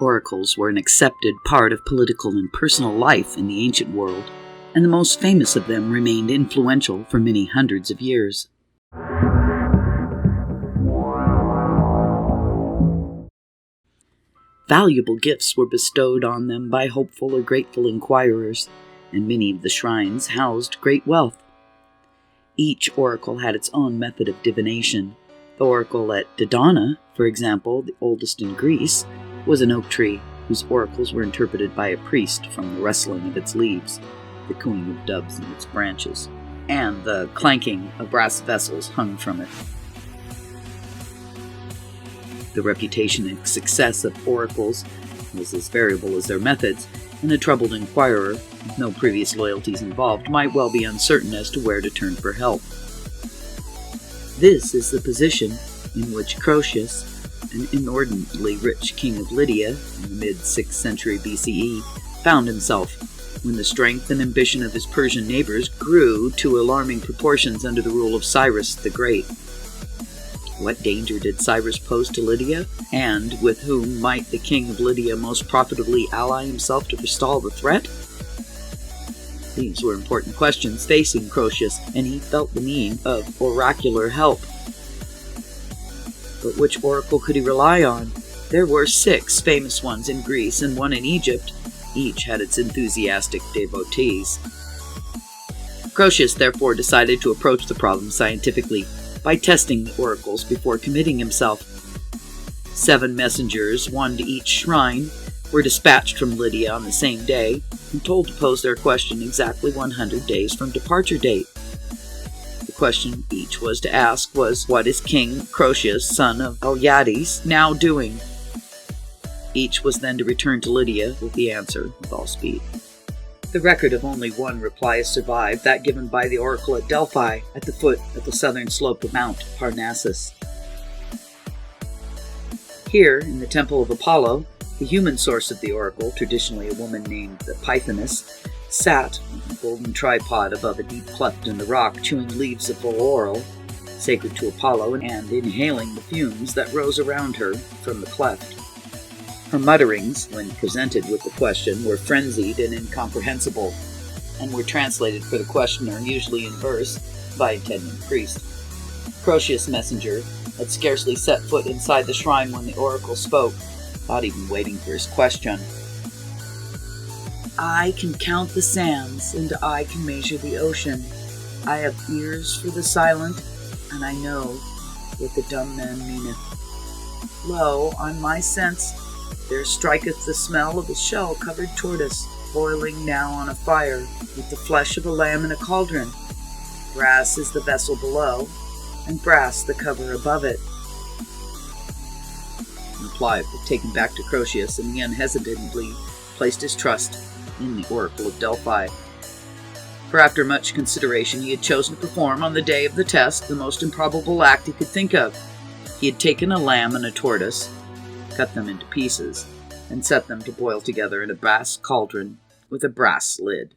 Oracles were an accepted part of political and personal life in the ancient world, and the most famous of them remained influential for many hundreds of years. Valuable gifts were bestowed on them by hopeful or grateful inquirers, and many of the shrines housed great wealth. Each oracle had its own method of divination. The oracle at Dodona, for example, the oldest in Greece, was an oak tree whose oracles were interpreted by a priest from the rustling of its leaves, the cooing of doves in its branches, and the clanking of brass vessels hung from it. The reputation and success of oracles was as variable as their methods, and a troubled inquirer, with no previous loyalties involved, might well be uncertain as to where to turn for help. This is the position in which Croesus, an inordinately rich king of Lydia in the mid-6th century BCE, found himself when the strength and ambition of his Persian neighbors grew to alarming proportions under the rule of Cyrus the Great. What danger did Cyrus pose to Lydia, and with whom might the king of Lydia most profitably ally himself to forestall the threat? These were important questions facing Croesus, and he felt the need of oracular help. But which oracle could he rely on? There were 6 famous ones in Greece and one in Egypt. Each had its enthusiastic devotees. Croesus therefore decided to approach the problem scientifically, by testing the oracles before committing himself. 7 messengers, one to each shrine, were dispatched from Lydia on the same day and told to pose their question exactly 100 days from departure date. The question each was to ask was, "What is King Croesus, son of Alyattes, now doing?" Each was then to return to Lydia with the answer with all speed. The record of only one reply has survived, that given by the oracle at Delphi, at the foot of the southern slope of Mount Parnassus. Here, in the temple of Apollo, the human source of the oracle, traditionally a woman named the Pythoness, sat on a golden tripod above a deep cleft in the rock, chewing leaves of the laurel, sacred to Apollo, and inhaling the fumes that rose around her from the cleft. Her mutterings, when presented with the question, were frenzied and incomprehensible, and were translated for the questioner, usually in verse, by a attendant priest. Croesus' messenger had scarcely set foot inside the shrine when the oracle spoke, not even waiting for his question. "I can count the sands, and I can measure the ocean. I have ears for the silent, and I know what the dumb man meaneth. Lo, on my sense, there striketh the smell of a shell-covered tortoise, boiling now on a fire, with the flesh of a lamb in a cauldron. Brass is the vessel below, and brass the cover above it." The reply was taken back to Croesus, and he unhesitatingly placed his trust in the oracle of Delphi. For after much consideration, he had chosen to perform on the day of the test the most improbable act he could think of. He had taken a lamb and a tortoise, cut them into pieces, and set them to boil together in a brass cauldron with a brass lid.